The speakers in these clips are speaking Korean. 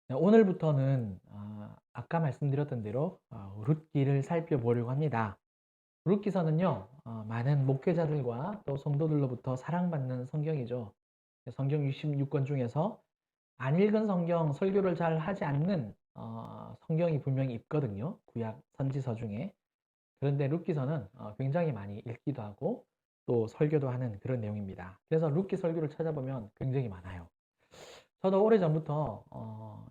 네, 오늘부터는 아까 말씀드렸던 대로 룻기를 살펴보려고 합니다. 룻기서는요, 많은 목회자들과 또 성도들로부터 사랑받는 성경이죠. 성경 66권 중에서 안 읽은 성경, 설교를 잘 하지 않는 성경이 분명히 있거든요. 구약 선지서 중에. 그런데 룻기서는 굉장히 많이 읽기도 하고 또 설교도 하는 그런 내용입니다. 그래서 룻기 설교를 찾아보면 굉장히 많아요. 저도 오래전부터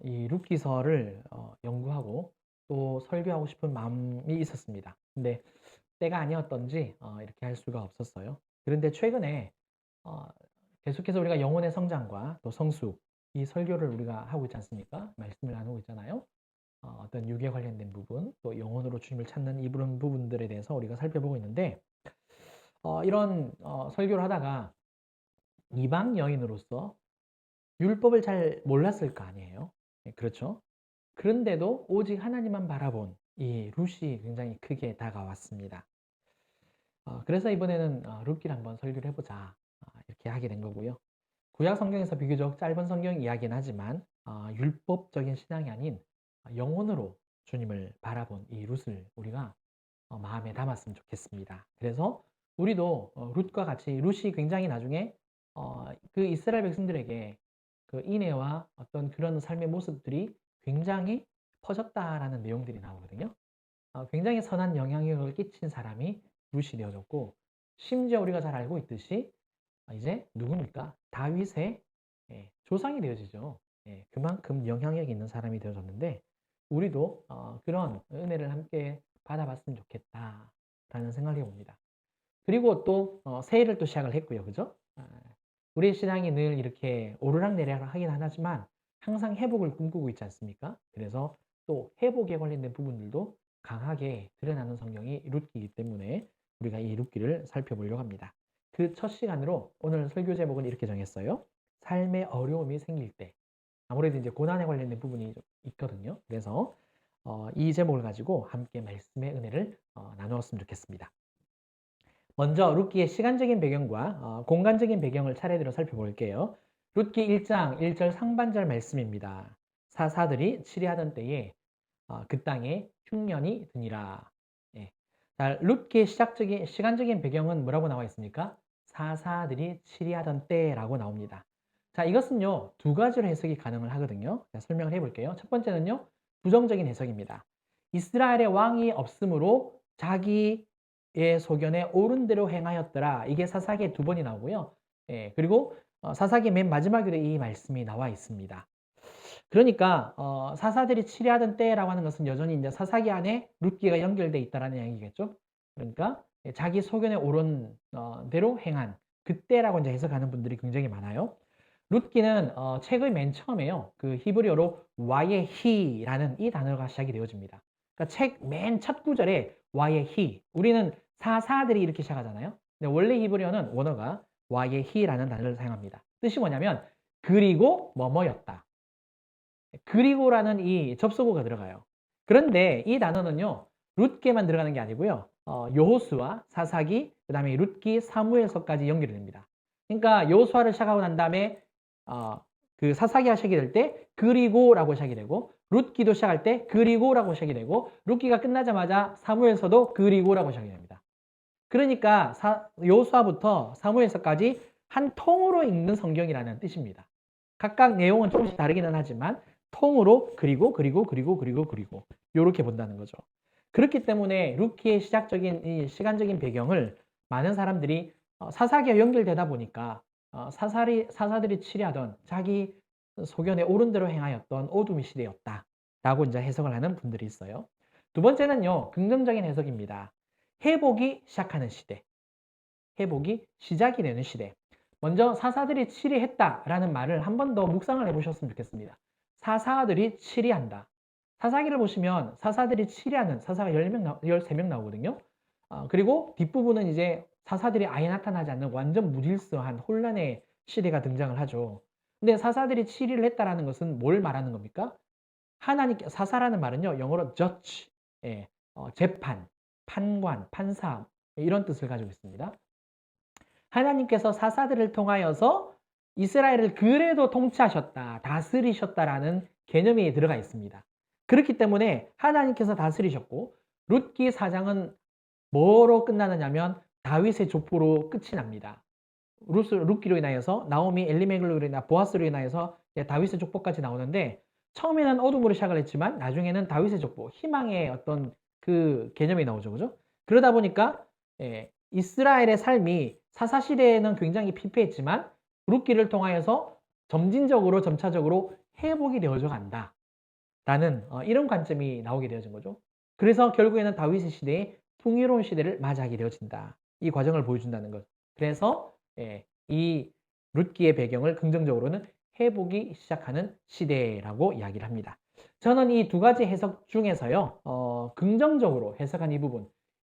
이 룻기서를 연구하고 또 설교하고 싶은 마음이 있었습니다. 근데 때가 아니었던지 이렇게 할 수가 없었어요. 그런데 최근에 어, 계속해서 우리가 영혼의 성장과 또 성숙, 이 설교를 우리가 하고 있지 않습니까? 말씀을 나누고 있잖아요. 어떤 육에 관련된 부분, 또 영혼으로 주님을 찾는 이런 부분들에 대해서 우리가 살펴보고 있는데 이런 설교를 하다가 이방 여인으로서 율법을 잘 몰랐을 거 아니에요. 네, 그렇죠? 그런데도 오직 하나님만 바라본 이 룻이 굉장히 크게 다가왔습니다. 그래서 이번에는 룻기를 한번 설교를 해보자 이렇게 하게 된 거고요. 구약 성경에서 비교적 짧은 성경 이야기는 하지만 율법적인 신앙이 아닌 영혼으로 주님을 바라본 이 룻을 우리가 마음에 담았으면 좋겠습니다. 그래서 우리도 룻과 같이 룻이 굉장히 나중에 그 이스라엘 백성들에게 그 인애와 어떤 그런 삶의 모습들이 굉장히 퍼졌다라는 내용들이 나오거든요. 굉장히 선한 영향력을 끼친 사람이 룻이 되어졌고, 심지어 우리가 잘 알고 있듯이 이제 누굽니까? 다윗의 조상이 되어지죠. 그만큼 영향력 있는 사람이 되어졌는데 우리도 그런 은혜를 함께 받아봤으면 좋겠다라는 생각이 봅니다. 그리고 또 새해를 또 시작을 했고요. 그죠? 우리의 신앙이 늘 이렇게 오르락내리락 하긴 하지만 항상 회복을 꿈꾸고 있지 않습니까? 그래서 또 회복에 관련된 부분들도 강하게 드러나는 성경이 룻기이기 때문에 우리가 이 룻기를 살펴보려고 합니다. 그 첫 시간으로 오늘 설교 제목은 이렇게 정했어요. 삶의 어려움이 생길 때. 아무래도 이제 고난에 관련된 부분이 좀 있거든요. 그래서 이 제목을 가지고 함께 말씀의 은혜를 나누었으면 좋겠습니다. 먼저 룻기의 시간적인 배경과 공간적인 배경을 차례대로 살펴볼게요. 룻기 1장 1절 상반절 말씀입니다. 사사들이 치리하던 때에 그 땅에 흉년이 드니라. 예. 자, 룻기의 시간적인 배경은 뭐라고 나와 있습니까? 사사들이 치리하던 때라고 나옵니다. 자, 이것은요, 두 가지로 해석이 가능을 하거든요. 자, 설명을 해볼게요. 첫 번째는요, 부정적인 해석입니다. 이스라엘의 왕이 없으므로 자기의 소견에 옳은 대로 행하였더라. 이게 사사기에 두 번이 나오고요. 그리고 사사기 맨 마지막에도 이 말씀이 나와 있습니다. 그러니까 사사들이 치리하던 때라고 하는 것은 여전히 이제 사사기 안에 룻기가 연결돼 있다라는 이야기겠죠. 그러니까 자기 소견에 옳은 대로 행한 그때라고 이제 해석하는 분들이 굉장히 많아요. 룻기는 책의 맨 처음에요. 그 히브리어로 와예히라는 이 단어가 시작이 되어집니다. 그러니까 책 맨 첫 구절에 와예히. 우리는 사사들이 이렇게 시작하잖아요. 근데 원래 히브리어는 원어가 와예히라는 단어를 사용합니다. 뜻이 뭐냐면 그리고 뭐뭐였다. 그리고라는 이 접속어가 들어가요. 그런데 이 단어는요, 룻게만 들어가는 게 아니고요, 여호수아, 사사기, 그 다음에 룻기, 사무엘서까지 연결이 됩니다. 그러니까 여호수아를 시작하고 난 다음에 그 사사기가 시작이 될 때 그리고라고 시작이 되고, 룻기도 시작할 때 그리고라고 시작이 되고, 룻기가 끝나자마자 사무엘서도 그리고라고 시작이 됩니다. 그러니까 여호수아부터 사무엘서까지 한 통으로 읽는 성경이라는 뜻입니다. 각각 내용은 조금씩 다르기는 하지만 통으로 그리고 이렇게 본다는 거죠. 그렇기 때문에 룻기의 시작적인 이 시간적인 배경을 많은 사람들이 사사기와 연결되다 보니까 사사들이 치리하던 자기 소견에 옳은 대로 행하였던 어둠의 시대였다라고 이제 해석을 하는 분들이 있어요. 두 번째는요, 긍정적인 해석입니다. 회복이 시작하는 시대. 회복이 시작이 되는 시대. 먼저 사사들이 치리했다라는 말을 한 번 더 묵상을 해보셨으면 좋겠습니다. 사사들이 치리한다. 사사기를 보시면 사사들이 치리하는 사사가 13명 나오거든요. 그리고 뒷부분은 이제 사사들이 아예 나타나지 않는 완전 무질서한 혼란의 시대가 등장을 하죠. 근데 사사들이 치리를 했다라는 것은 뭘 말하는 겁니까? 하나님께 사사라는 말은요, 영어로 judge, 재판, 판관, 판사 이런 뜻을 가지고 있습니다. 하나님께서 사사들을 통하여서 이스라엘을 그래도 통치하셨다, 다스리셨다라는 개념이 들어가 있습니다. 그렇기 때문에 하나님께서 다스리셨고 룻기 4장은 뭐로 끝나느냐면 다윗의 족보로 끝이 납니다. 룻기로 인하여서 나오미, 엘리멜렉으로 인하 보아스로 인하여서 다윗의 족보까지 나오는데 처음에는 어둠으로 시작을 했지만 나중에는 다윗의 족보, 희망의 어떤 그 개념이 나오죠. 그죠? 그러다 보니까 이스라엘의 삶이 사사시대에는 굉장히 피폐했지만 룻기를 통하여서 점진적으로 점차적으로 회복이 되어져 간다. 라는 이런 관점이 나오게 되어진 거죠. 그래서 결국에는 다윗의 시대에 풍요로운 시대를 맞이하게 되어진다. 이 과정을 보여준다는 것. 그래서 이 룻기의 배경을 긍정적으로는 회복이 시작하는 시대라고 이야기를 합니다. 저는 이 두 가지 해석 중에서요, 긍정적으로 해석한 이 부분,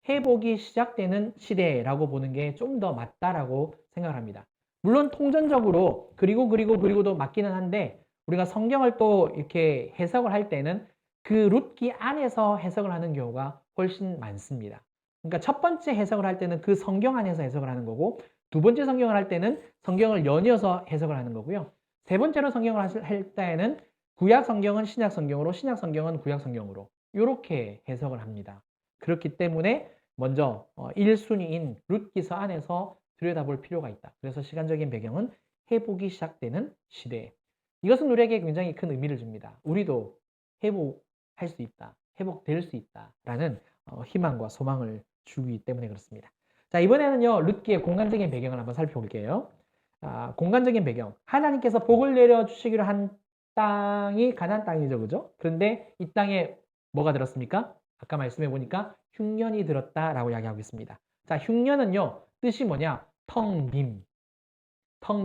회복이 시작되는 시대라고 보는 게 좀 더 맞다라고 생각을 합니다. 물론 통전적으로 그리고도 맞기는 한데 우리가 성경을 또 이렇게 해석을 할 때는 그 룻기 안에서 해석을 하는 경우가 훨씬 많습니다. 그러니까 첫 번째 해석을 할 때는 그 성경 안에서 해석을 하는 거고 두 번째 성경을 할 때는 성경을 연이어서 해석을 하는 거고요. 세 번째로 성경을 할 때에는 구약 성경은 신약 성경으로, 신약 성경은 구약 성경으로 이렇게 해석을 합니다. 그렇기 때문에 먼저 1순위인 룻기서 안에서 들여다볼 필요가 있다. 그래서 시간적인 배경은 회복이 시작되는 시대. 이것은 우리에게 굉장히 큰 의미를 줍니다. 우리도 회복할 수 있다. 회복될 수 있다라는 희망과 소망을 주기 때문에 그렇습니다. 자, 이번에는요, 룻기의 공간적인 배경을 한번 살펴볼게요. 공간적인 배경. 하나님께서 복을 내려주시기로 한 땅이 가나안 땅이죠. 그죠? 그런데 이 땅에 뭐가 들었습니까? 아까 말씀해 보니까 흉년이 들었다라고 이야기하고 있습니다. 자, 흉년은요, 뜻이 뭐냐? 텅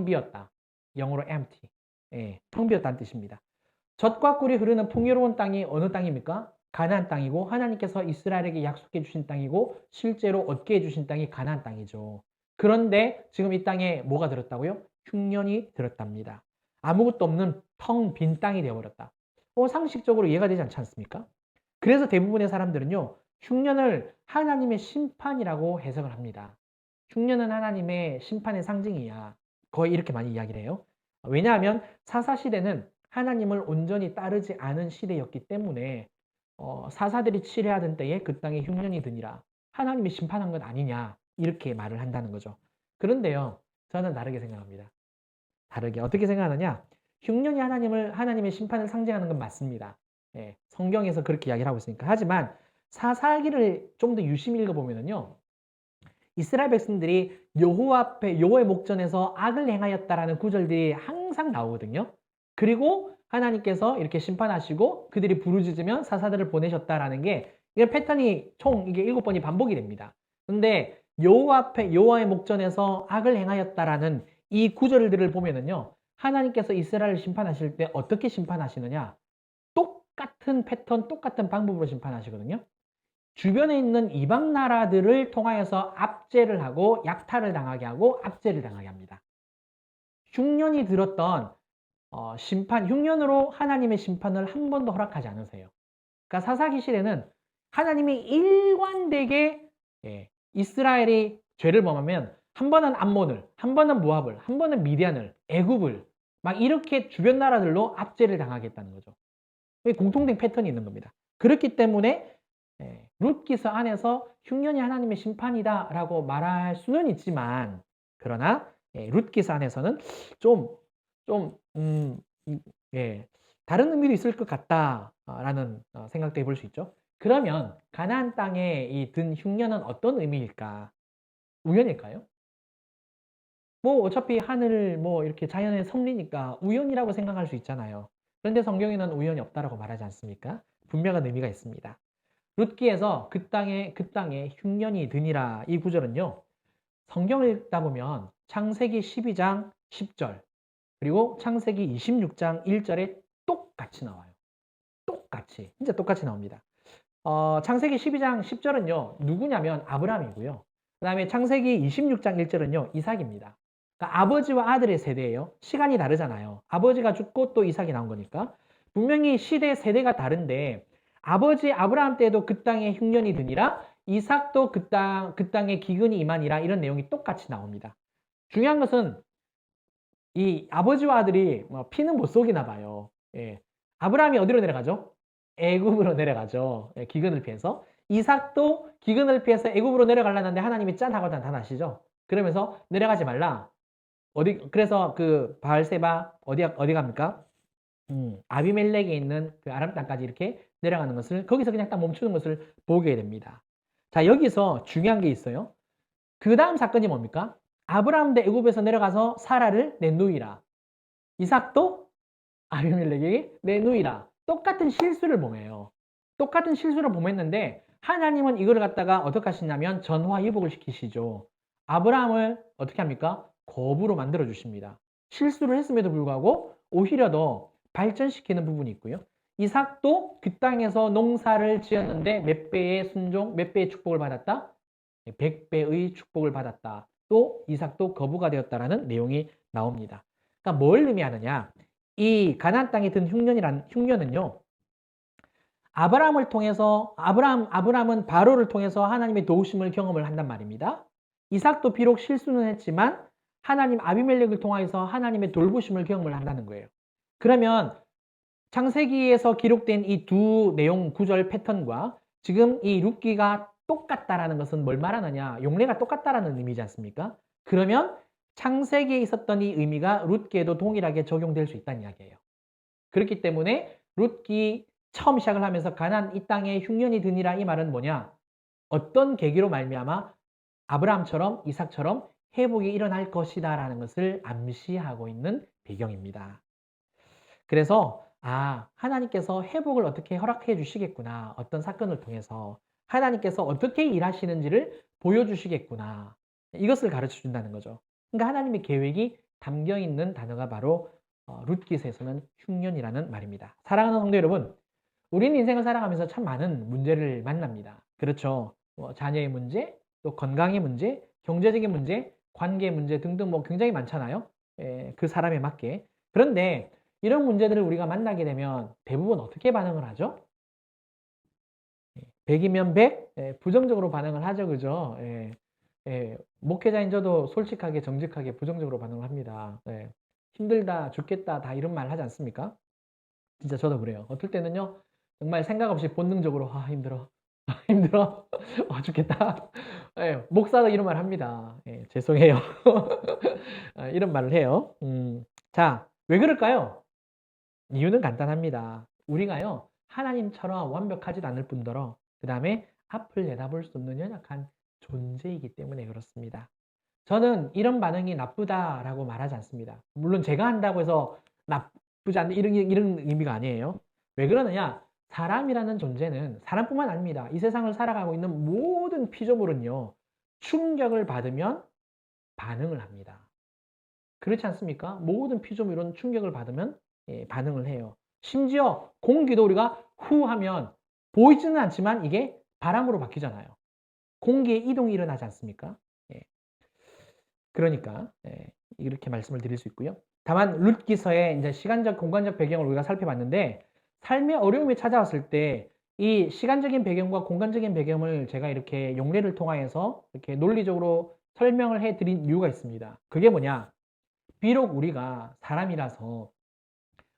비었다. 영어로 empty. 텅 비었다는 뜻입니다. 젖과 꿀이 흐르는 풍요로운 땅이 어느 땅입니까? 가나안 땅이고 하나님께서 이스라엘에게 약속해 주신 땅이고 실제로 얻게 해 주신 땅이 가나안 땅이죠. 그런데 지금 이 땅에 뭐가 들었다고요? 흉년이 들었답니다. 아무것도 없는 텅 빈 땅이 되어버렸다. 상식적으로 이해가 되지 않지 않습니까? 그래서 대부분의 사람들은요, 흉년을 하나님의 심판이라고 해석을 합니다. 흉년은 하나님의 심판의 상징이야. 거의 이렇게 많이 이야기를 해요. 왜냐하면 사사시대는 하나님을 온전히 따르지 않은 시대였기 때문에 사사들이 치려하던 때에 그 땅에 흉년이 드니라. 하나님이 심판한 것 아니냐. 이렇게 말을 한다는 거죠. 그런데요, 저는 다르게 생각합니다. 다르게. 어떻게 생각하느냐? 흉년이 하나님의 심판을 상징하는 건 맞습니다. 성경에서 그렇게 이야기를 하고 있으니까. 하지만 사사기를 좀 더 유심히 읽어보면요. 이스라엘 백성들이 여호와의 목전에서 악을 행하였다라는 구절들이 항상 나오거든요. 그리고 하나님께서 이렇게 심판하시고 그들이 부르짖으면 사사들을 보내셨다라는 게 이게 패턴이 총 이게 7번이 반복이 됩니다. 근데 여호와의 목전에서 악을 행하였다라는 이 구절들을 보면은요. 하나님께서 이스라엘을 심판하실 때 어떻게 심판하시느냐? 똑같은 패턴, 똑같은 방법으로 심판하시거든요. 주변에 있는 이방 나라들을 통하여서 압제를 하고 약탈을 당하게 하고 압제를 당하게 합니다. 흉년이 들었던 흉년으로 하나님의 심판을 한 번도 허락하지 않으세요. 그러니까 사사기 시대는 하나님이 일관되게 이스라엘이 죄를 범하면 한 번은 암몬을, 한 번은 모압을, 한 번은 미디안을, 애굽을 막 이렇게 주변 나라들로 압제를 당하겠다는 거죠. 공통된 패턴이 있는 겁니다. 그렇기 때문에 룻기서 안에서 흉년이 하나님의 심판이다라고 말할 수는 있지만 그러나 룻기서 안에서는 좀 다른 의미도 있을 것 같다라는 생각도 해볼 수 있죠. 그러면 가나안 땅에 든 흉년은 어떤 의미일까? 우연일까요? 뭐 어차피 하늘 뭐 이렇게 자연의 섭리니까 우연이라고 생각할 수 있잖아요. 그런데 성경에는 우연이 없다라고 말하지 않습니까? 분명한 의미가 있습니다. 룻기에서 그 땅에 흉년이 드니라 이 구절은요. 성경을 읽다 보면 창세기 12장 10절 그리고 창세기 26장 1절에 똑같이 나와요. 똑같이. 진짜 똑같이 나옵니다. 창세기 12장 10절은요. 누구냐면 아브라함이고요. 그 다음에 창세기 26장 1절은요. 이삭입니다. 그러니까 아버지와 아들의 세대예요. 시간이 다르잖아요. 아버지가 죽고 또 이삭이 나온 거니까. 분명히 세대가 다른데 아버지 아브라함 때도 그 땅에 흉년이 드니라 이삭도 그 땅에 기근이 임하니라 이런 내용이 똑같이 나옵니다. 중요한 것은 이 아버지와 아들이 피는 못 속이나 봐요. 아브라함이 어디로 내려가죠? 애굽으로 내려가죠. 예, 기근을 피해서. 이삭도 기근을 피해서 애굽으로 내려가려는데 하나님이 짠 하고 나타나시죠. 그러면서 내려가지 말라. 그래서 그 바알세바 어디 갑니까? 아비멜렉에 있는 그 아람 땅까지 이렇게 내려가는 것을 거기서 그냥 딱 멈추는 것을 보게 됩니다. 자, 여기서 중요한 게 있어요. 그 다음 사건이 뭡니까? 아브라함도 애굽에서 내려가서 사라를 내누이라. 이삭도 아비멜렉에게 내누이라. 똑같은 실수를 범해요. 똑같은 실수를 범했는데 하나님은 이걸 갖다가 어떻게 하시냐면 전화위복을 시키시죠. 아브라함을 어떻게 합니까? 거부로 만들어 주십니다. 실수를 했음에도 불구하고 오히려 더 발전시키는 부분이 있고요. 이삭도 그 땅에서 농사를 지었는데 몇 배의 순종, 몇 배의 축복을 받았다? 100배의 축복을 받았다. 또 이삭도 거부가 되었다라는 내용이 나옵니다. 그러니까 뭘 의미하느냐? 이 가나안 땅에 든 흉년은요. 아브라함을 통해서 아브라함은 바로를 통해서 하나님의 도우심을 경험을 한단 말입니다. 이삭도 비록 실수는 했지만 하나님 아비멜렉을 통해서 하나님의 돌보심을 경험을 한다는 거예요. 그러면 창세기에서 기록된 이 두 내용 구절 패턴과 지금 이 룻기가 똑같다라는 것은 뭘 말하느냐? 용례가 똑같다라는 의미지 않습니까? 그러면 창세기에 있었던 이 의미가 룻기에도 동일하게 적용될 수 있다는 이야기예요. 그렇기 때문에 룻기 처음 시작을 하면서 가나안 이 땅에 흉년이 드니라 이 말은 뭐냐? 어떤 계기로 말미암아 아브라함처럼 이삭처럼 회복이 일어날 것이다라는 것을 암시하고 있는 배경입니다. 그래서 하나님께서 회복을 어떻게 허락해 주시겠구나. 어떤 사건을 통해서 하나님께서 어떻게 일하시는지를 보여주시겠구나. 이것을 가르쳐 준다는 거죠. 그러니까 하나님의 계획이 담겨 있는 단어가 바로 룻기서에서는 흉년이라는 말입니다. 사랑하는 성도 여러분, 우리는 인생을 살아가면서 참 많은 문제를 만납니다. 그렇죠. 자녀의 문제, 또 건강의 문제, 경제적인 문제, 관계 문제 등등 굉장히 많잖아요. 그 사람에 맞게. 그런데 이런 문제들을 우리가 만나게 되면 대부분 어떻게 반응을 하죠? 100이면 100, 부정적으로 반응을 하죠. 그죠? 목회자인 저도 솔직하게 정직하게 부정적으로 반응을 합니다. 힘들다, 죽겠다, 다 이런 말 하지 않습니까? 진짜 저도 그래요. 어떨 때는요, 정말 생각 없이 본능적으로, 힘들어. 힘들어. 죽겠다. 목사도 이런 말 합니다. 죄송해요. 이런 말을 해요. 자, 왜 그럴까요? 이유는 간단합니다. 우리가요, 하나님처럼 완벽하지도 않을 뿐더러, 그 다음에 앞을 내다볼 수 없는 연약한 존재이기 때문에 그렇습니다. 저는 이런 반응이 나쁘다라고 말하지 않습니다. 물론 제가 한다고 해서 나쁘지 않다 이런 의미가 아니에요. 왜 그러느냐? 사람이라는 존재는 사람뿐만 아닙니다. 이 세상을 살아가고 있는 모든 피조물은요, 충격을 받으면 반응을 합니다. 그렇지 않습니까? 모든 피조물은 충격을 받으면 반응을 해요. 심지어 공기도 우리가 후 하면 보이지는 않지만 이게 바람으로 바뀌잖아요. 공기의 이동이 일어나지 않습니까? 그러니까 이렇게 말씀을 드릴 수 있고요. 다만 룻기서의 이제 시간적 공간적 배경을 우리가 살펴봤는데 삶의 어려움이 찾아왔을 때 이 시간적인 배경과 공간적인 배경을 제가 이렇게 용례를 통하여서 이렇게 논리적으로 설명을 해드린 이유가 있습니다. 그게 뭐냐? 비록 우리가 사람이라서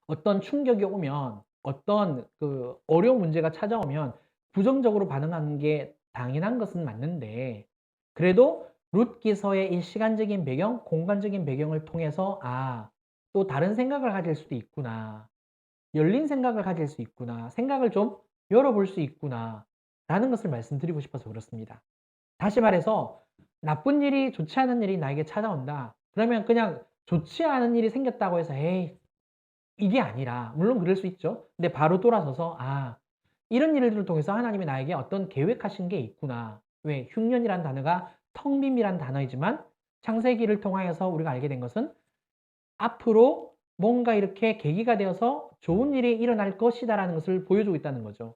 어떤 충격이 오면 어떤 그 어려운 문제가 찾아오면 부정적으로 반응하는 게 당연한 것은 맞는데 그래도 룻기서의 이 시간적인 배경, 공간적인 배경을 통해서 또 다른 생각을 가질 수도 있구나. 열린 생각을 가질 수 있구나. 생각을 좀 열어볼 수 있구나. 라는 것을 말씀드리고 싶어서 그렇습니다. 다시 말해서 나쁜 일이 좋지 않은 일이 나에게 찾아온다. 그러면 그냥 좋지 않은 일이 생겼다고 해서 에이 이게 아니라 물론 그럴 수 있죠. 근데 바로 돌아서서 이런 일들을 통해서 하나님이 나에게 어떤 계획하신 게 있구나. 왜? 흉년이란 단어가 텅빔이란 단어이지만 창세기를 통하여서 우리가 알게 된 것은 앞으로 뭔가 이렇게 계기가 되어서 좋은 일이 일어날 것이다라는 것을 보여주고 있다는 거죠.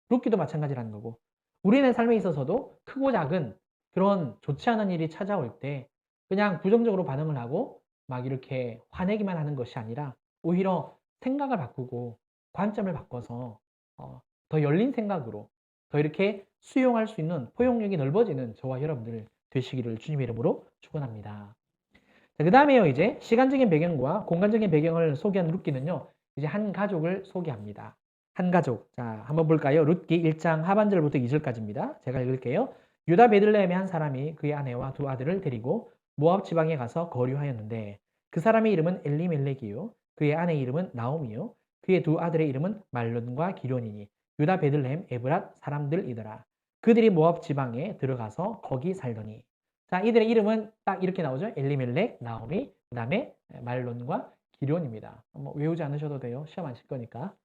룻기도 마찬가지라는 거고 우리의 삶에 있어서도 크고 작은 그런 좋지 않은 일이 찾아올 때 그냥 부정적으로 반응을 하고 막 이렇게 화내기만 하는 것이 아니라 오히려 생각을 바꾸고 관점을 바꿔서 더 열린 생각으로 더 이렇게 수용할 수 있는 포용력이 넓어지는 저와 여러분들 되시기를 주님의 이름으로 축원합니다. 그 다음에요, 이제 시간적인 배경과 공간적인 배경을 소개한 룻기는요, 이제 한 가족을 소개합니다. 한 가족. 자, 한번 볼까요? 룻기 1장 하반절부터 2절까지입니다. 제가 읽을게요. 유다 베들레헴의 한 사람이 그의 아내와 두 아들을 데리고 모압 지방에 가서 거류하였는데 그 사람의 이름은 엘리멜렉이요 그의 아내 이름은 나오미요 그의 두 아들의 이름은 말론과 기론이니 유다 베들레헴 에브랏 사람들이더라. 그들이 모압 지방에 들어가서 거기 살더니 자, 이들의 이름은 딱 이렇게 나오죠. 엘리멜렉, 나오미, 그 다음에 말론과 기론입니다. 뭐 외우지 않으셔도 돼요. 시험 안 칠 거니까.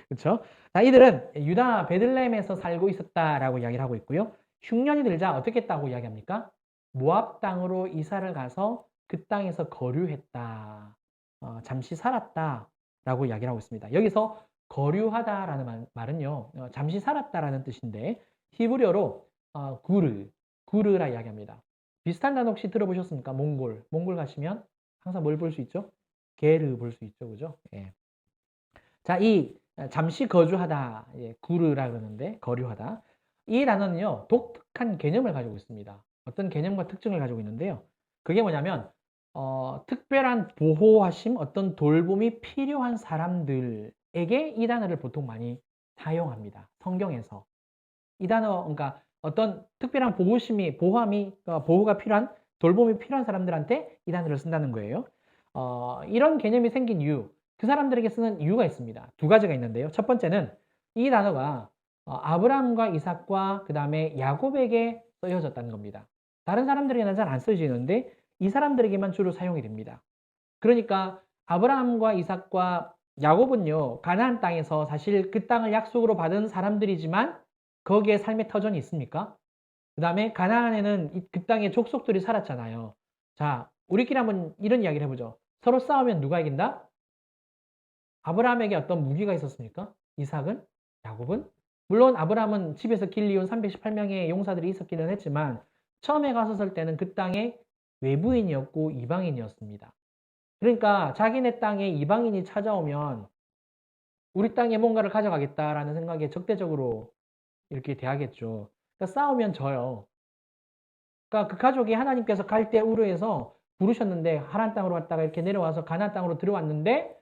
그렇죠? 자, 이들은 유다 베들레헴에서 살고 있었다라고 이야기를 하고 있고요. 흉년이 들자 어떻게 했다고 이야기합니까? 모압 땅으로 이사를 가서 그 땅에서 거류했다. 잠시 살았다라고 이야기를 하고 있습니다. 여기서 거류하다라는 말은요. 잠시 살았다라는 뜻인데 히브리어로 구르라 이야기합니다. 비슷한 단어 혹시 들어보셨습니까? 몽골 가시면 항상 뭘 볼 수 있죠? 게르 볼 수 있죠. 그죠? 예. 자, 이 잠시 거주하다, 예, 구르라 그러는데 거류하다. 이 단어는요, 독특한 개념을 가지고 있습니다. 어떤 개념과 특징을 가지고 있는데요. 그게 뭐냐면, 특별한 보호하심, 어떤 돌봄이 필요한 사람들에게 이 단어를 보통 많이 사용합니다. 성경에서. 이 단어, 그러니까 어떤 특별한 보호가 필요한, 돌봄이 필요한 사람들한테 이 단어를 쓴다는 거예요. 이런 개념이 생긴 이유, 그 사람들에게 쓰는 이유가 있습니다. 두 가지가 있는데요. 첫 번째는 이 단어가 아브라함과 이삭과 그 다음에 야곱에게 쓰여졌다는 겁니다. 다른 사람들에게는 잘 안 쓰여지는데 이 사람들에게만 주로 사용이 됩니다. 그러니까 아브라함과 이삭과 야곱은요, 가나안 땅에서 사실 그 땅을 약속으로 받은 사람들이지만 거기에 삶의 터전이 있습니까? 그 다음에 가나안에는 그 땅에 족속들이 살았잖아요. 자, 우리끼리 한번 이런 이야기를 해보죠. 서로 싸우면 누가 이긴다? 아브라함에게 어떤 무기가 있었습니까? 이삭은? 야곱은? 물론 아브라함은 집에서 길리온 318명의 용사들이 있었기는 했지만 처음에 갔었을 때는 그 땅에 외부인이었고 이방인이었습니다. 그러니까 자기네 땅에 이방인이 찾아오면 우리 땅에 뭔가를 가져가겠다라는 생각에 적대적으로 이렇게 대하겠죠. 그러니까 싸우면 져요. 그러니까 그 가족이 하나님께서 갈대 우르에서 부르셨는데 하란 땅으로 갔다가 이렇게 내려와서 가나안 땅으로 들어왔는데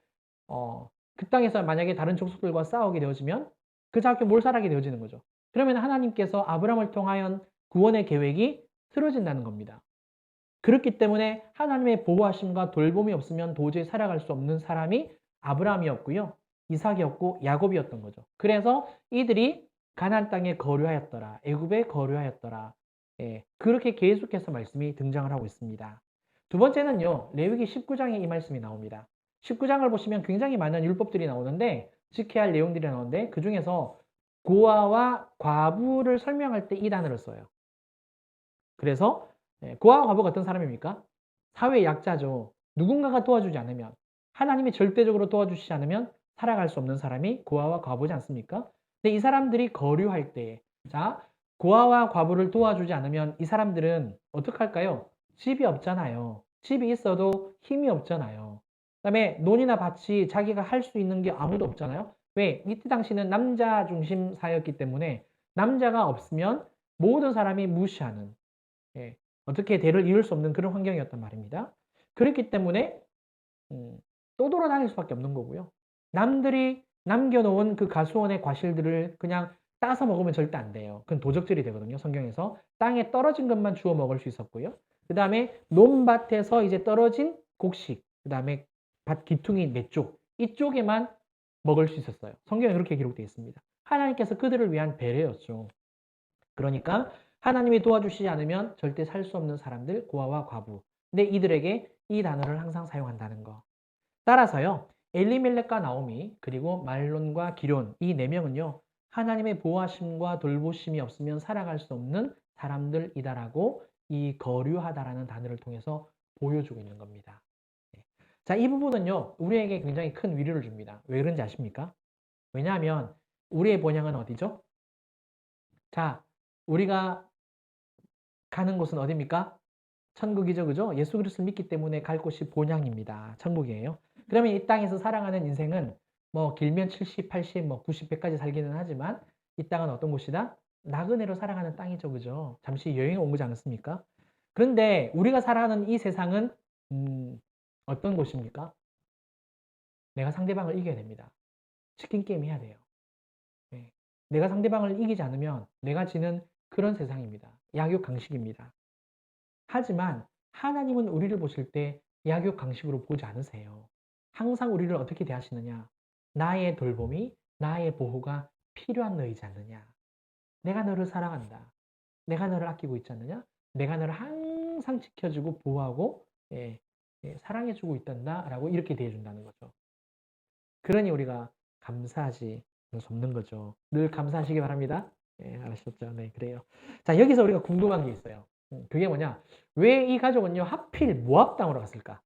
그 땅에서 만약에 다른 족속들과 싸우게 되어지면 그 자격에 몰살하게 되어지는 거죠. 그러면 하나님께서 아브라함을 통하여 구원의 계획이 틀어진다는 겁니다. 그렇기 때문에 하나님의 보호하심과 돌봄이 없으면 도저히 살아갈 수 없는 사람이 아브라함이었고요. 이삭이었고 야곱이었던 거죠. 그래서 이들이 가나안 땅에 거류하였더라. 애굽에 거류하였더라. 예, 그렇게 계속해서 말씀이 등장을 하고 있습니다. 두 번째는요. 레위기 19장에 이 말씀이 나옵니다. 19장을 보시면 굉장히 많은 율법들이 나오는데 지켜야 할 내용들이 나오는데 그중에서 고아와 과부를 설명할 때 이 단어를 써요. 그래서 고아와 과부가 어떤 사람입니까? 사회의 약자죠. 누군가가 도와주지 않으면 하나님이 절대적으로 도와주시지 않으면 살아갈 수 없는 사람이 고아와 과부지 않습니까? 근데 이 사람들이 거류할 때 자, 고아와 과부를 도와주지 않으면 이 사람들은 어떻게 할까요? 집이 없잖아요. 집이 있어도 힘이 없잖아요. 그다음에 논이나 밭이 자기가 할 수 있는 게 아무도 없잖아요. 왜? 이때 당시는 남자 중심 사였기 때문에 남자가 없으면 모든 사람이 무시하는 예, 어떻게 대를 이을 수 없는 그런 환경이었단 말입니다. 그렇기 때문에 떠돌아다닐 수밖에 없는 거고요. 남들이 남겨놓은 그 가수원의 과실들을 그냥 따서 먹으면 절대 안 돼요. 그건 도적질이 되거든요. 성경에서 땅에 떨어진 것만 주워 먹을 수 있었고요. 그 다음에 논밭에서 이제 떨어진 곡식, 그 다음에 밭 기퉁이 몇 쪽, 이쪽에만 먹을 수 있었어요. 성경에 그렇게 기록되어 있습니다. 하나님께서 그들을 위한 배려였죠. 그러니까 하나님이 도와주시지 않으면 절대 살 수 없는 사람들, 고아와 과부. 근데 이들에게 이 단어를 항상 사용한다는 거. 따라서요, 엘리멜렉과 나오미, 그리고 말론과 기론, 이 네 명은요, 하나님의 보호하심과 돌보심이 없으면 살아갈 수 없는 사람들이다라고 이 거류하다라는 단어를 통해서 보여주고 있는 겁니다. 네. 자, 이 부분은요, 우리에게 굉장히 큰 위로를 줍니다. 왜 그런지 아십니까? 왜냐하면 우리의 본향은 어디죠? 자, 우리가 가는 곳은 어디입니까? 천국이죠, 그죠? 예수 그리스도를 믿기 때문에 갈 곳이 본향입니다. 천국이에요. 그러면 이 땅에서 살아가는 인생은 뭐 길면 70, 80, 뭐 90, 100까지 살기는 하지만 이 땅은 어떤 곳이다? 나그네로 살아가는 땅이죠, 그죠? 잠시 여행에 온 거지 않습니까? 그런데 우리가 살아가는 이 세상은 어떤 곳입니까? 내가 상대방을 이겨야 됩니다. 치킨 게임 해야 돼요. 예. 내가 상대방을 이기지 않으면 내가 지는 그런 세상입니다. 약육강식입니다. 하지만 하나님은 우리를 보실 때 약육강식으로 보지 않으세요. 항상 우리를 어떻게 대하시느냐? 나의 돌봄이, 나의 보호가 필요한 너이지 않느냐? 내가 너를 사랑한다. 내가 너를 아끼고 있지 않느냐? 내가 너를 항상 지켜주고 보호하고 사랑해주고 있단다라고 이렇게 대해준다는 거죠. 그러니 우리가 감사하지 없는 거죠. 늘 감사하시기 바랍니다. 알으셨죠? 네, 그래요. 자, 여기서 우리가 궁금한 게 있어요. 그게 뭐냐? 왜 이 가족은요, 하필 모압 땅으로 갔을까?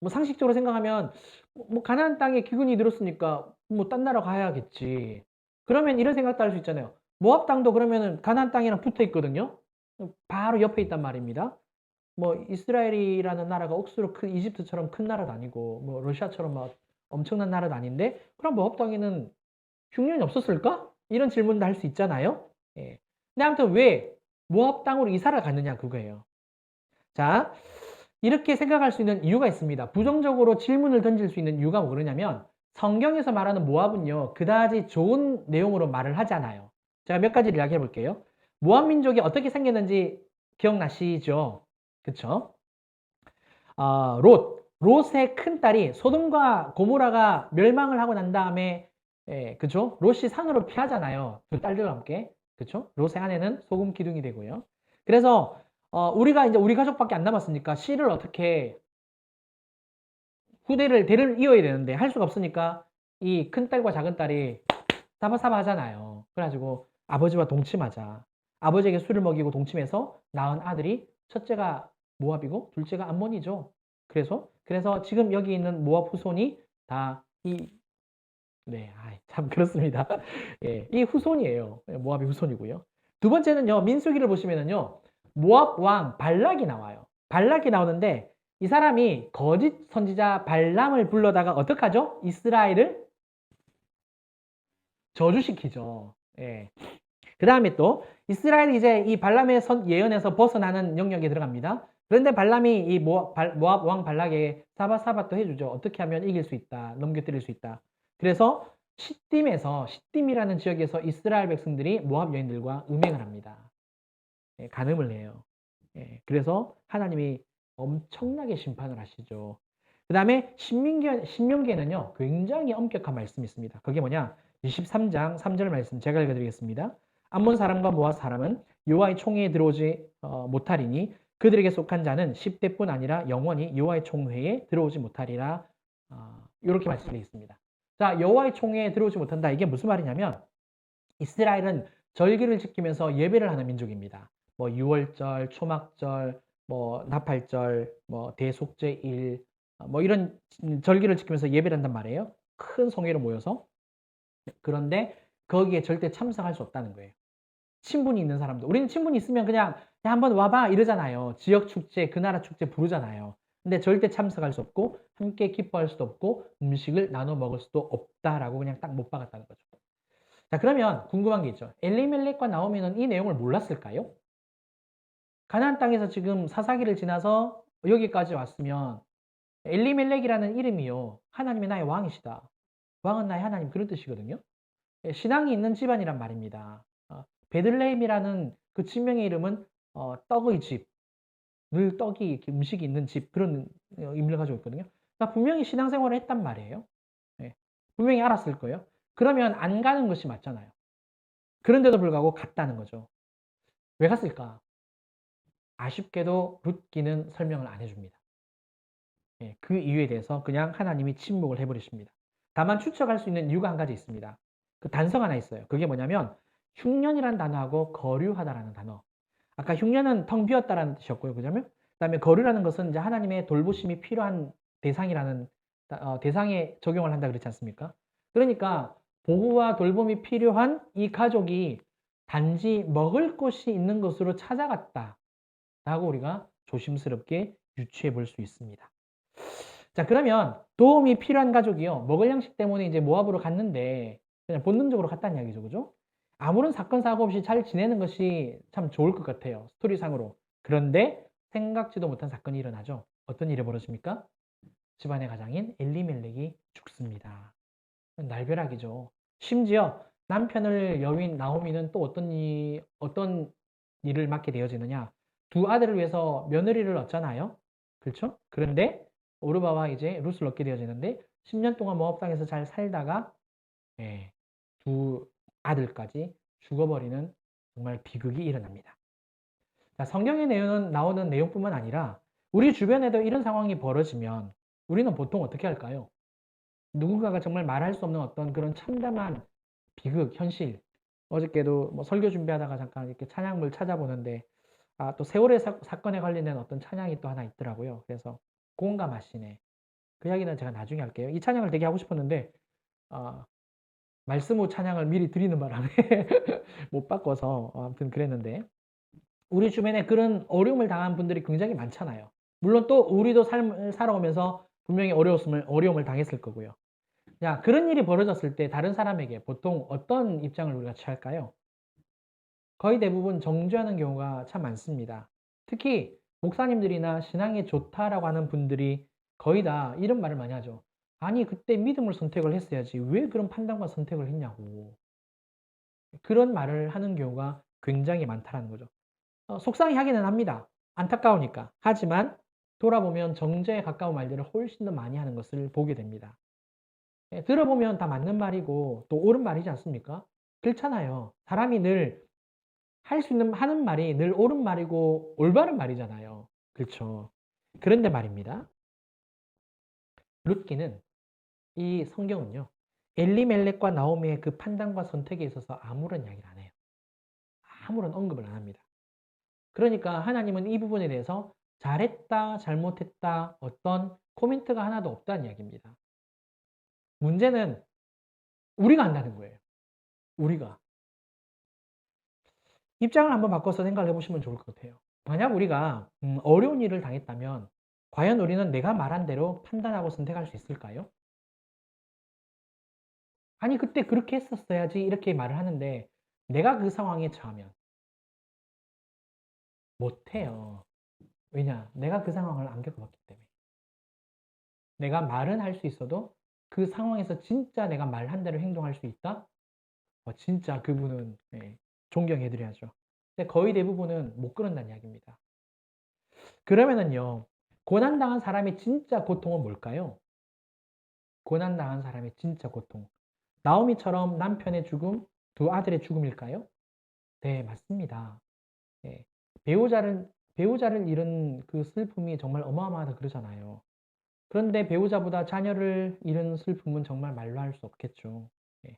뭐 상식적으로 생각하면 뭐 가나안 땅에 기근이 들었으니까 뭐 딴 나라 가야겠지. 그러면 이런 생각도 할 수 있잖아요. 모압 땅도 그러면은 가나안 땅이랑 붙어 있거든요. 바로 옆에 있단 말입니다. 뭐 이스라엘이라는 나라가 억수로 큰 이집트처럼 큰 나라도 아니고 뭐 러시아처럼 막 엄청난 나라도 아닌데 그럼 모압 땅에는 흉년이 없었을까? 이런 질문도 할 수 있잖아요. 예. 근데 아무튼 왜 모압 땅으로 이사를 갔느냐 그거예요. 자, 이렇게 생각할 수 있는 이유가 있습니다. 부정적으로 질문을 던질 수 있는 이유가 뭐 그러냐면 성경에서 말하는 모압은요, 그다지 좋은 내용으로 말을 하잖아요. 제가 몇 가지를 이야기해 볼게요. 모압 민족이 어떻게 생겼는지 기억나시죠? 그쵸? 롯의 큰 딸이 소돔과 고모라가 멸망을 하고 난 다음에 그죠? 롯이 산으로 피하잖아요. 두 딸들과 함께. 그쵸? 롯의 아내는 소금 기둥이 되고요. 그래서 우리가 이제 우리 가족밖에 안 남았으니까 씨를 어떻게 대를 이어야 되는데 할 수가 없으니까 이 큰 딸과 작은 딸이 사바사바 하잖아요. 그래가지고 아버지와 동침하자. 아버지에게 술을 먹이고 동침해서 낳은 아들이 첫째가 모압이고 둘째가 암몬이죠. 그래서 지금 여기 있는 모압 후손이 다 참 그렇습니다. 예, 이 후손이에요. 모압의 후손이고요. 두 번째는요, 민수기를 보시면은요, 모압 왕 발락이 나와요. 발락이 나오는데 이 사람이 거짓 선지자 발람을 불러다가 어떡하죠? 이스라엘을 저주시키죠. 예. 그 다음에 또 이스라엘이 이제 이 발람의 예언에서 벗어나는 영역에 들어갑니다. 그런데 발람이 이 모압 왕 발락에게 사바사바 또 해주죠. 어떻게 하면 이길 수 있다. 넘겨뜨릴 수 있다. 그래서 시딤이라는 지역에서 이스라엘 백성들이 모압 여인들과 음행을 합니다. 간음을 해요. 그래서 하나님이 엄청나게 심판을 하시죠. 그 다음에 신명기에는요, 굉장히 엄격한 말씀이 있습니다. 그게 뭐냐? 23장 3절 말씀 제가 읽어드리겠습니다. 암몬 사람과 모압 사람은 여호와의 총회에 들어오지 못하리니 그들에게 속한 자는 10대뿐 아니라 영원히 여호와의 총회에 들어오지 못하리라. 이렇게 말씀되어 있습니다. 자, 여호와의 총회에 들어오지 못한다. 이게 무슨 말이냐면 이스라엘은 절기를 지키면서 예배를 하는 민족입니다. 뭐 유월절, 초막절, 뭐 나팔절, 뭐 대속죄일, 뭐 이런 절기를 지키면서 예배를 한단 말이에요. 큰 성회로 모여서. 그런데 거기에 절대 참석할 수 없다는 거예요. 친분이 있는 사람도. 우리는 친분이 있으면 그냥 야, 한번 와봐 이러잖아요. 지역 축제, 그 나라 축제 부르잖아요. 근데 절대 참석할 수 없고 함께 기뻐할 수도 없고 음식을 나눠 먹을 수도 없다라고 그냥 딱 못 박았다는 거죠. 자, 그러면 궁금한 게 있죠. 엘리멜렉과 나오미는 이 내용을 몰랐을까요? 가나안 땅에서 지금 사사기를 지나서 여기까지 왔으면 엘리멜렉이라는 이름이요, 하나님의 나의 왕이시다. 왕은 나의 하나님, 그런 뜻이거든요. 신앙이 있는 집안이란 말입니다. 베들레헴이라는 그 지명의 이름은 떡의 집, 늘 떡이 이렇게 음식이 있는 집, 그런 의미를 가지고 있거든요. 그러니까 분명히 신앙생활을 했단 말이에요. 분명히 알았을 거예요. 그러면 안 가는 것이 맞잖아요. 그런데도 불구하고 갔다는 거죠. 왜 갔을까? 아쉽게도 룻기는 설명을 안 해줍니다. 그 이유에 대해서 그냥 하나님이 침묵을 해버리십니다. 다만 추측할 수 있는 이유가 한 가지 있습니다. 그 단서가 하나 있어요. 그게 뭐냐면 흉년이라는 단어하고 거류하다라는 단어. 아까 흉년은 텅 비었다라는 뜻이었고요. 그다음에 거류라는 것은 이제 하나님의 돌보심이 필요한 대상이라는 대상에 적용을 한다 그랬지 않습니까? 그러니까 보호와 돌봄이 필요한 이 가족이 단지 먹을 것이 있는 것으로 찾아갔다라고 우리가 조심스럽게 유추해 볼 수 있습니다. 자, 그러면 도움이 필요한 가족이요, 먹을 양식 때문에 이제 모압으로 갔는데 그냥 본능적으로 갔다는 이야기죠. 그죠? 아무런 사건 사고 없이 잘 지내는 것이 참 좋을 것 같아요, 스토리상으로. 그런데 생각지도 못한 사건이 일어나죠. 어떤 일이 벌어집니까? 집안의 가장인 엘리멜렉이 죽습니다. 날벼락이죠. 심지어 남편을 여윈 나오미는 또 어떤 일을 맡게 되어지느냐. 두 아들을 위해서 며느리를 얻잖아요. 그렇죠? 그런데 오르바와 이제 룻을 얻게 되어지는데 10년 동안 모압 땅에서 잘 살다가 예, 두 아들까지 죽어버리는 정말 비극이 일어납니다. 자, 성경에 나오는 내용뿐만 아니라 우리 주변에도 이런 상황이 벌어지면 우리는 보통 어떻게 할까요? 누군가가 정말 말할 수 없는 어떤 그런 참담한 비극, 현실. 어저께도 뭐 설교 준비하다가 잠깐 이렇게 찬양을 찾아보는데, 또 세월의 사건에 관련된 어떤 찬양이 또 하나 있더라고요. 그래서 공감하시네. 그 이야기는 제가 나중에 할게요. 이 찬양을 되게 하고 싶었는데, 말씀 후 찬양을 미리 드리는 바람에 못 바꿔서 아무튼 그랬는데, 우리 주변에 그런 어려움을 당한 분들이 굉장히 많잖아요. 물론 또 우리도 삶을 살아오면서 분명히 어려움을 당했을 거고요. 야, 그런 일이 벌어졌을 때 다른 사람에게 보통 어떤 입장을 우리가 취할까요? 거의 대부분 정죄하는 경우가 참 많습니다. 특히 목사님들이나 신앙이 좋다라고 하는 분들이 거의 다 이런 말을 많이 하죠. 아니, 그때 믿음을 선택을 했어야지. 왜 그런 판단과 선택을 했냐고. 그런 말을 하는 경우가 굉장히 많다는 거죠. 속상해하기는 합니다. 안타까우니까. 하지만 돌아보면 정죄에 가까운 말들을 훨씬 더 많이 하는 것을 보게 됩니다. 들어보면 다 맞는 말이고 또 옳은 말이지 않습니까? 그렇잖아요. 사람이 늘 할 수 있는 하는 말이 늘 옳은 말이고 올바른 말이잖아요. 그렇죠. 그런데 말입니다. 룻기는 이 성경은요. 엘리멜렉과 나오미의 그 판단과 선택에 있어서 아무런 이야기를 안 해요. 아무런 언급을 안 합니다. 그러니까 하나님은 이 부분에 대해서 잘했다, 잘못했다, 어떤 코멘트가 하나도 없다는 이야기입니다. 문제는 우리가 한다는 거예요. 우리가. 입장을 한번 바꿔서 생각을 해보시면 좋을 것 같아요. 만약 우리가 어려운 일을 당했다면 과연 우리는 내가 말한 대로 판단하고 선택할 수 있을까요? 아니, 그때 그렇게 했었어야지 이렇게 말을 하는데 내가 그 상황에 처하면 못해요. 왜냐? 내가 그 상황을 안 겪어봤기 때문에. 내가 말은 할 수 있어도 그 상황에서 진짜 내가 말한 대로 행동할 수 있다? 진짜 그분은 존경해드려야죠. 근데 거의 대부분은 못 그런다는 이야기입니다. 그러면은요, 고난당한 사람의 진짜 고통은 뭘까요? 고난당한 사람의 진짜 고통. 나오미처럼 남편의 죽음, 두 아들의 죽음일까요? 네, 맞습니다. 네. 배우자를 잃은 그 슬픔이 정말 어마어마하다 그러잖아요. 그런데 배우자보다 자녀를 잃은 슬픔은 정말 말로 할 수 없겠죠. 네.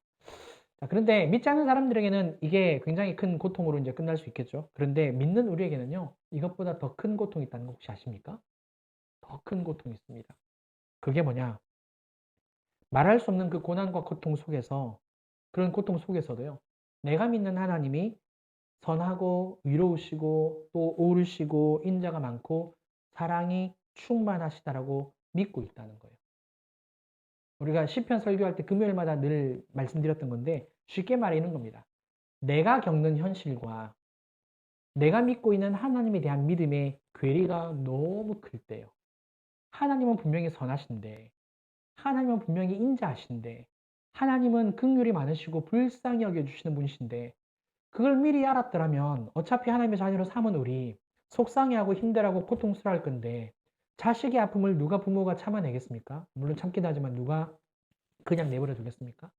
자, 그런데 믿지 않는 사람들에게는 이게 굉장히 큰 고통으로 이제 끝날 수 있겠죠. 그런데 믿는 우리에게는요, 이것보다 더 큰 고통이 있다는 거 혹시 아십니까? 더 큰 고통이 있습니다. 그게 뭐냐? 말할 수 없는 그 고난과 고통 속에서, 그런 고통 속에서도요, 내가 믿는 하나님이 선하고 위로우시고 또 옳으시고 인자가 많고 사랑이 충만하시다라고 믿고 있다는 거예요. 우리가 시편 설교할 때 금요일마다 늘 말씀드렸던 건데 쉽게 말해 이런 겁니다. 내가 겪는 현실과 내가 믿고 있는 하나님에 대한 믿음의 괴리가 너무 클 때요. 하나님은 분명히 선하신데 하나님은 분명히 인자하신데 하나님은 긍휼이 많으시고 불쌍히 여겨주시는 분이신데 그걸 미리 알았더라면 어차피 하나님의 자녀로 삼은 우리 속상해하고 힘들어하고 고통스러워할 건데 자식의 아픔을 누가 부모가 참아내겠습니까? 물론 참기도 하지만 누가 그냥 내버려 두겠습니까?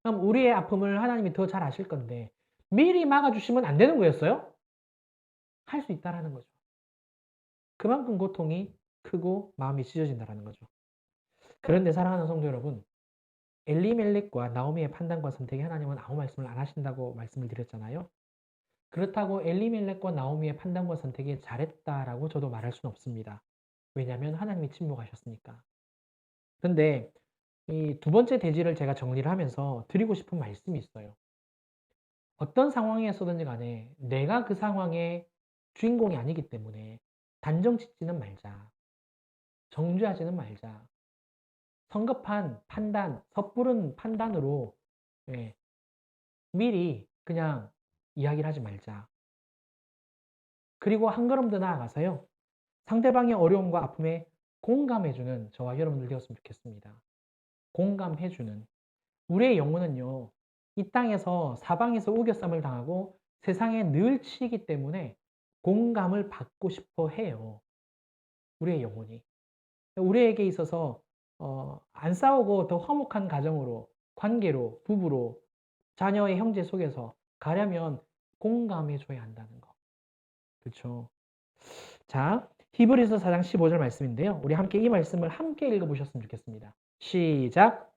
그럼 우리의 아픔을 하나님이 더 잘 아실 건데 미리 막아주시면 안 되는 거였어요? 할 수 있다라는 거죠. 그만큼 고통이 크고 마음이 찢어진다라는 거죠. 그런데 사랑하는 성도 여러분, 엘리멜렉과 나오미의 판단과 선택에 하나님은 아무 말씀을 안 하신다고 말씀을 드렸잖아요. 그렇다고 엘리멜렉과 나오미의 판단과 선택이 잘했다라고 저도 말할 수는 없습니다. 왜냐하면 하나님이 침묵하셨으니까. 근데 이 두 번째 대지를 제가 정리를 하면서 드리고 싶은 말씀이 있어요. 어떤 상황에서든지 간에 내가 그 상황의 주인공이 아니기 때문에 단정 짓지는 말자. 정죄하지는 말자. 성급한 판단, 섣부른 판단으로 미리 그냥 이야기를 하지 말자. 그리고 한 걸음 더 나아가서요. 상대방의 어려움과 아픔에 공감해주는 저와 여러분들 되었으면 좋겠습니다. 공감해주는. 우리의 영혼은요, 이 땅에서 사방에서 우겨쌈을 당하고 세상에 늘 치이기 때문에 공감을 받고 싶어 해요. 우리의 영혼이. 우리에게 있어서 안 싸우고 더 화목한 가정으로, 관계로, 부부로, 자녀의 형제 속에서 가려면 공감해줘야 한다는 거. 그렇죠? 자, 히브리서 4장 15절 말씀인데요. 우리 함께 이 말씀을 함께 읽어보셨으면 좋겠습니다. 시작!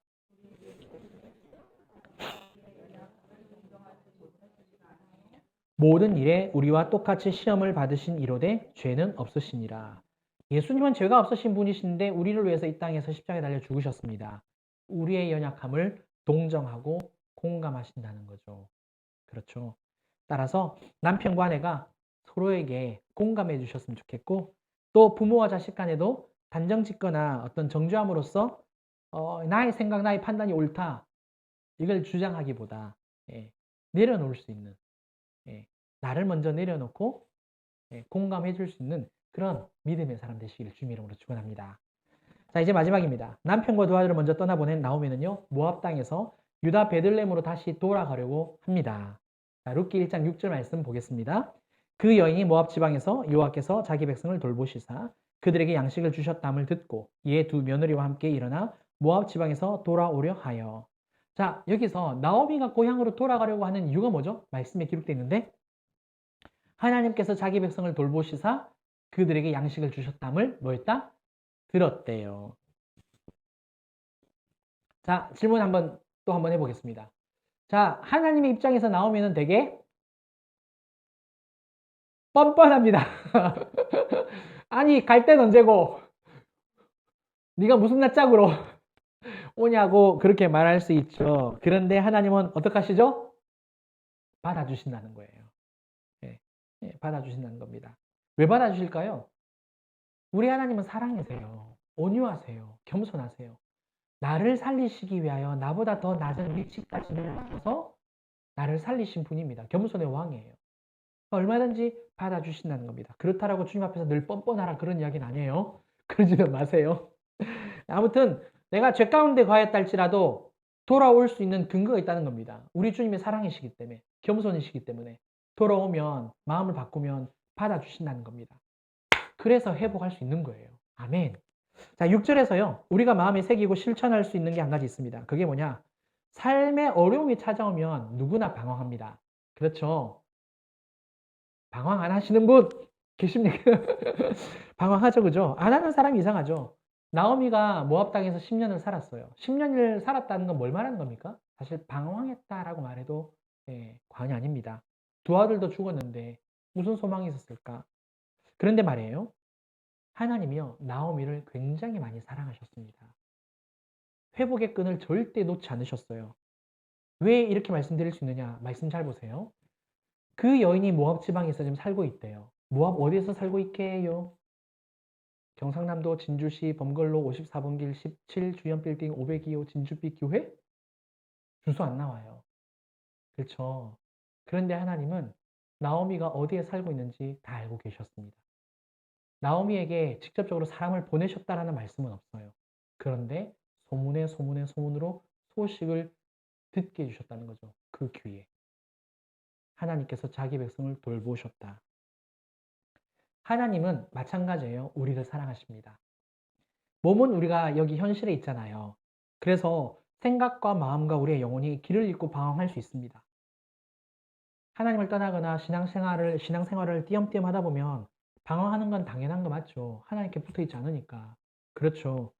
모든 일에 우리와 똑같이 시험을 받으신 이로되 죄는 없으시니라. 예수님은 죄가 없으신 분이신데 우리를 위해서 이 땅에서 십자가에 달려 죽으셨습니다. 우리의 연약함을 동정하고 공감하신다는 거죠. 그렇죠. 따라서 남편과 아내가 서로에게 공감해 주셨으면 좋겠고, 또 부모와 자식 간에도 단정 짓거나 어떤 정죄함으로써 나의 생각, 나의 판단이 옳다, 이걸 주장하기보다 내려놓을 수 있는, 나를 먼저 내려놓고 공감해 줄 수 있는 그런 믿음의 사람 되시기를 주님 이름으로 축원합니다. 자, 이제 마지막입니다. 남편과 두 아들을 먼저 떠나보낸 나오미는요, 모압 땅에서 유다 베들레헴으로 다시 돌아가려고 합니다. 자, 룻기 1장 6절 말씀 보겠습니다. 그 여인이 모압 지방에서 여호와께서 자기 백성을 돌보시사 그들에게 양식을 주셨담을 듣고 이에 두 며느리와 함께 일어나 모압 지방에서 돌아오려 하여. 자, 여기서 나오미가 고향으로 돌아가려고 하는 이유가 뭐죠? 말씀에 기록되어 있는데, 하나님께서 자기 백성을 돌보시사 그들에게 양식을 주셨담을 뭐했다? 들었대요. 자, 질문 또 한번 해보겠습니다. 자, 하나님의 입장에서 나오면은 되게 뻔뻔합니다. 아니, 갈 땐 언제고? 네가 무슨 낯짝으로 오냐고 그렇게 말할 수 있죠. 그런데 하나님은 어떻게 하시죠? 받아주신다는 거예요. 받아주신다는 겁니다. 왜 받아주실까요? 우리 하나님은 사랑이세요. 온유하세요. 겸손하세요. 나를 살리시기 위하여 나보다 더 낮은 위치까지 내려가서 나를 살리신 분입니다. 겸손의 왕이에요. 얼마든지 받아주신다는 겁니다. 그렇다라고 주님 앞에서 늘 뻔뻔하라 그런 이야기는 아니에요. 그러지는 마세요. 아무튼 내가 죄 가운데 가했다 할지라도 돌아올 수 있는 근거가 있다는 겁니다. 우리 주님의 사랑이시기 때문에, 겸손이시기 때문에 돌아오면, 마음을 바꾸면 받아주신다는 겁니다. 그래서 회복할 수 있는 거예요. 아멘. 자, 6절에서요. 우리가 마음에 새기고 실천할 수 있는 게 한 가지 있습니다. 그게 뭐냐? 삶의 어려움이 찾아오면 누구나 방황합니다. 그렇죠? 방황 안 하시는 분 계십니까? 방황하죠, 그죠? 안 하는 사람이 이상하죠. 나오미가 모압 땅에서 10년을 살았어요. 10년을 살았다는 건 뭘 말하는 겁니까? 사실 방황했다라고 말해도 과언이 아닙니다. 두 아들도 죽었는데 무슨 소망이 있었을까? 그런데 말이에요. 하나님이요, 나오미를 굉장히 많이 사랑하셨습니다. 회복의 끈을 절대 놓지 않으셨어요. 왜 이렇게 말씀드릴 수 있느냐? 말씀 잘 보세요. 그 여인이 모압 지방에서 지금 살고 있대요. 모압 어디에서 살고 있게요? 경상남도 진주시 범걸로 54번 길 17 주연빌딩 502호 진주빛 교회? 주소 안 나와요. 그렇죠. 그런데 하나님은 나오미가 어디에 살고 있는지 다 알고 계셨습니다. 나오미에게 직접적으로 사람을 보내셨다라는 말씀은 없어요. 그런데 소문으로 소식을 듣게 해주셨다는 거죠. 그 귀에. 하나님께서 자기 백성을 돌보셨다. 하나님은 마찬가지예요. 우리를 사랑하십니다. 몸은 우리가 여기 현실에 있잖아요. 그래서 생각과 마음과 우리의 영혼이 길을 잃고 방황할 수 있습니다. 하나님을 떠나거나 신앙생활을 띄엄띄엄 하다 보면 방황하는 건 당연한 거 맞죠? 하나님께 붙어 있지 않으니까. 그렇죠.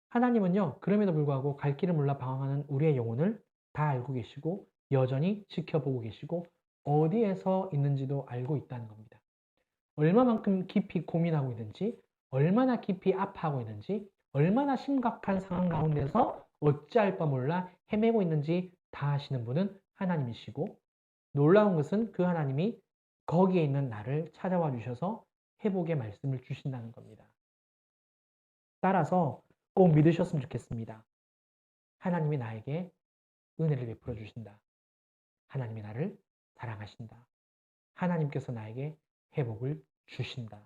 하나님은요, 그럼에도 불구하고 갈 길을 몰라 방황하는 우리의 영혼을 다 알고 계시고 여전히 지켜보고 계시고 어디에서 있는지도 알고 있다는 겁니다. 얼마만큼 깊이 고민하고 있는지, 얼마나 깊이 아파하고 있는지, 얼마나 심각한 상황 가운데서 어찌할 바 몰라 헤매고 있는지 다 아시는 분은 하나님이시고, 놀라운 것은 그 하나님이 거기에 있는 나를 찾아와 주셔서 회복의 말씀을 주신다는 겁니다. 따라서 꼭 믿으셨으면 좋겠습니다. 하나님이 나에게 은혜를 베풀어 주신다. 하나님이 나를 사랑하신다. 하나님께서 나에게 회복을 주신다.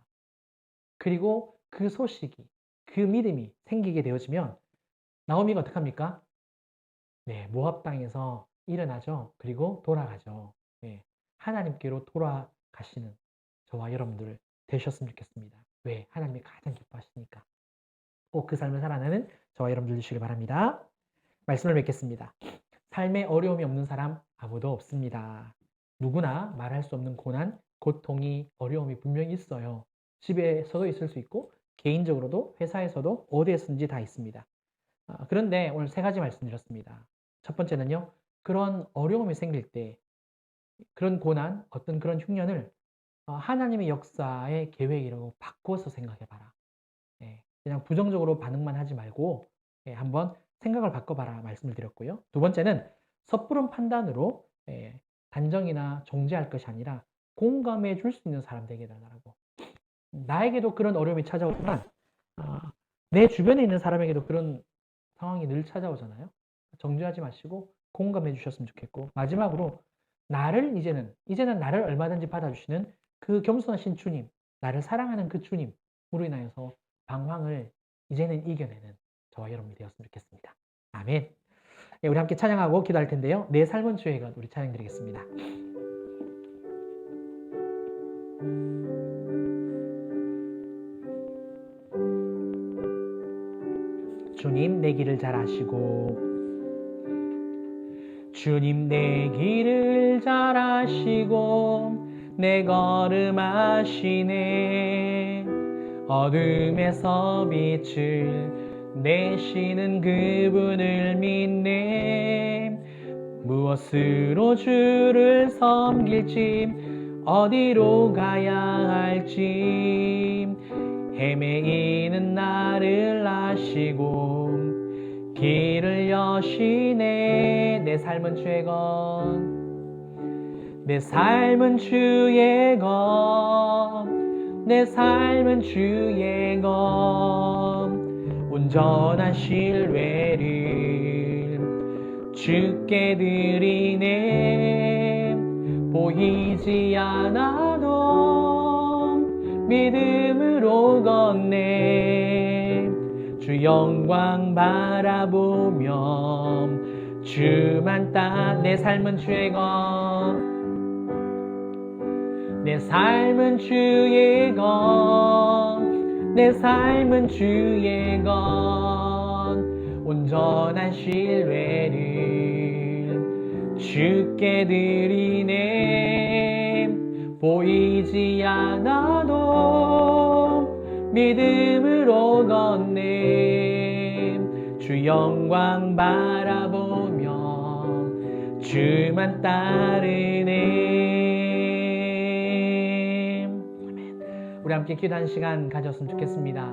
그리고 그 소식이 그 믿음이 생기게 되어지면 나오미가 어떡합니까? 네, 모압 땅에서 일어나죠. 그리고 돌아가죠. 네, 하나님께로 돌아가시는 저와 여러분들 되셨으면 좋겠습니다. 왜? 하나님이 가장 기뻐하시니까. 꼭 그 삶을 살아내는 저와 여러분들 되시길 바랍니다. 말씀을 맺겠습니다. 삶에 어려움이 없는 사람 아무도 없습니다. 누구나 말할 수 없는 고난, 고통이, 어려움이 분명히 있어요. 집에서도 있을 수 있고 개인적으로도 회사에서도 어디에서든지 다 있습니다. 그런데 오늘 세 가지 말씀드렸습니다. 첫 번째는요. 그런 어려움이 생길 때 그런 고난, 어떤 그런 흉년을 하나님의 역사의 계획이라고 바꿔서 생각해봐라. 예, 그냥 부정적으로 반응만 하지 말고 한번 생각을 바꿔봐라 말씀을 드렸고요. 두 번째는 섣부른 판단으로 단정이나 정죄할 것이 아니라 공감해 줄 수 있는 사람 되게 달라고. 나에게도 그런 어려움이 찾아오지만 내 주변에 있는 사람에게도 그런 상황이 늘 찾아오잖아요. 정죄하지 마시고 공감해 주셨으면 좋겠고, 마지막으로 나를 이제는 나를 얼마든지 받아주시는 그 겸손하신 주님, 나를 사랑하는 그 주님으로 인하여서 방황을 이제는 이겨내는 저와 여러분이 되었으면 좋겠습니다. 아멘. 네, 우리 함께 찬양하고 기도할 텐데요. 내 삶은 주의 것, 우리 찬양 드리겠습니다. 주님 내 길을 잘 아시고, 주님 내 길을 잘 아시고 내 걸음 아시네. 어둠에서 빛을 내시는 그분을 믿네. 무엇으로 주를 섬길지, 어디로 가야 할지 헤매이는 나를 아시고 길을 여시네. 내 삶은 주의 것, 내 삶은 주의 것, 내 삶은 주의 것. 온전한 신뢰를 주께 드리네. 보이지 않아도 믿음으로 걷네. 주 영광 바라보며 주만 내 삶은 주의 것, 내 삶은 주의 것, 내 삶은 주의 것. 온전한 신뢰를 주께 드리네. 보이지 않아도 믿음으로 걷네. 주 영광 바라보며 주만 따르네. 아멘. 우리 함께 기도하는 시간 가졌으면 좋겠습니다.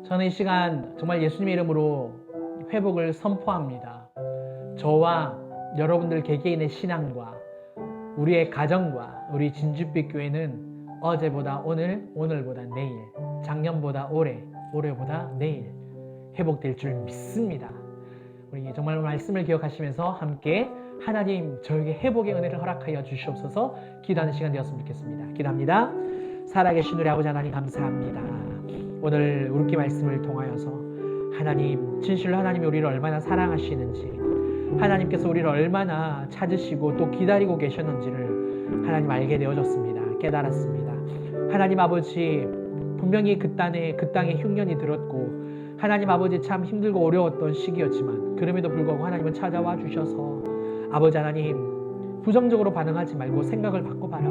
저는 이 시간 정말 예수님의 이름으로 회복을 선포합니다. 저와 여러분들 개개인의 신앙과 우리의 가정과 우리 진주빛 교회는 어제보다 오늘, 오늘보다 내일, 작년보다 올해, 올해보다 내일 회복될 줄 믿습니다. 우리 정말 말씀을 기억하시면서 함께 하나님 저에게 회복의 은혜를 허락하여 주시옵소서 기도하는 시간 되었으면 좋겠습니다. 기도합니다. 살아계신 우리 아버지 하나님 감사합니다. 오늘 우르기 말씀을 통하여서 하나님, 진실로 하나님이 우리를 얼마나 사랑하시는지, 하나님께서 우리를 얼마나 찾으시고 또 기다리고 계셨는지를 하나님 알게 되어졌습니다. 깨달았습니다. 하나님 아버지, 분명히 그 땅에 흉년이 들었고 하나님 아버지 참 힘들고 어려웠던 시기였지만 그럼에도 불구하고 하나님은 찾아와 주셔서 아버지 하나님 부정적으로 반응하지 말고 생각을 바꿔봐라.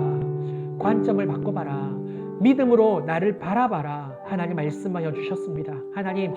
관점을 바꿔봐라. 믿음으로 나를 바라봐라. 하나님 말씀하여 주셨습니다. 하나님,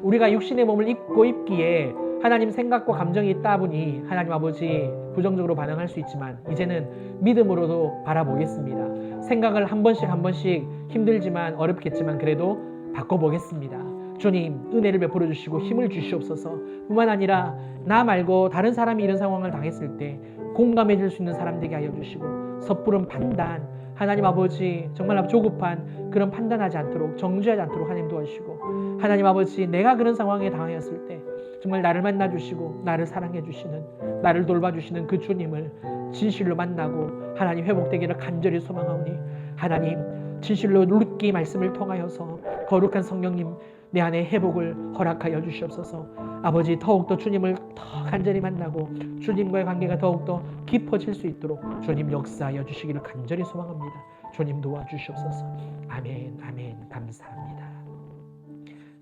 우리가 육신의 몸을 입고 있기에 하나님 생각과 감정이 있다 보니 하나님 아버지 부정적으로 반응할 수 있지만 이제는 믿음으로도 바라보겠습니다. 생각을 한 번씩 힘들지만 어렵겠지만 그래도 바꿔보겠습니다. 주님, 은혜를 베풀어 주시고 힘을 주시옵소서. 뿐만 아니라 나 말고 다른 사람이 이런 상황을 당했을 때 공감해 줄 수 있는 사람 되게 하여 주시고, 섣부른 판단, 하나님 아버지 정말 조급한 그런 판단하지 않도록, 정죄하지 않도록 하나님 도와주시고, 하나님 아버지 내가 그런 상황에 당하였을 때 정말 나를 만나 주시고 나를 사랑해 주시는, 나를 돌봐 주시는 그 주님을 진실로 만나고 하나님 회복되기를 간절히 소망하오니, 하나님 진실로 룻기 말씀을 통하여서 거룩한 성령님 내 안에 회복을 허락하여 주시옵소서. 아버지, 더욱더 주님을 더 간절히 만나고 주님과의 관계가 더욱더 깊어질 수 있도록 주님 역사하여 주시기를 간절히 소망합니다. 주님 도와주시옵소서. 아멘, 아멘. 감사합니다.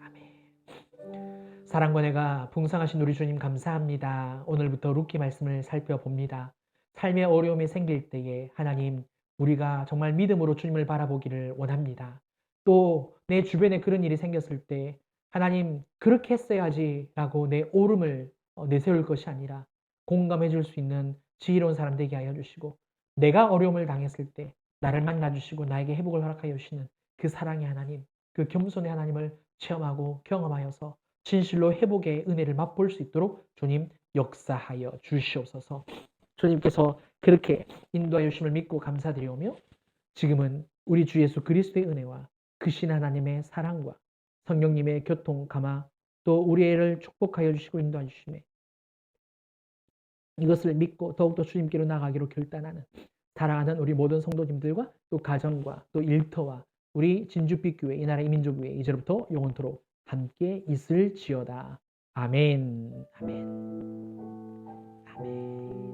아멘. 사랑과 내가 풍성하신 우리 주님 감사합니다. 오늘부터 룻기 말씀을 살펴봅니다. 삶의 어려움이 생길 때에 하나님, 우리가 정말 믿음으로 주님을 바라보기를 원합니다. 또 내 주변에 그런 일이 생겼을 때 하나님, 그렇게 했어야지라고 내 옳음을 내세울 것이 아니라 공감해 줄 수 있는 지혜로운 사람 되게 하여 주시고, 내가 어려움을 당했을 때 나를 만나 주시고 나에게 회복을 허락하여 주시는 그 사랑의 하나님, 그 겸손의 하나님을 체험하고 경험하여서 진실로 회복의 은혜를 맛볼 수 있도록 주님 역사하여 주시옵소서. 주님께서 그렇게 인도하여 주심을 믿고 감사드리오며, 지금은 우리 주 예수 그리스도의 은혜와 크신 하나님의 사랑과 성령님의 교통 감화, 또 우리 애를 축복하여 주시고 인도하여 주시매, 이것을 믿고 더욱더 주님께로 나가기로 결단하는 사랑하는 우리 모든 성도님들과 또 가정과 또 일터와 우리 진주빛교회 이나라 이민족교회 이제부터 영원토록 함께 있을지어다. 아멘. 아멘. 아멘.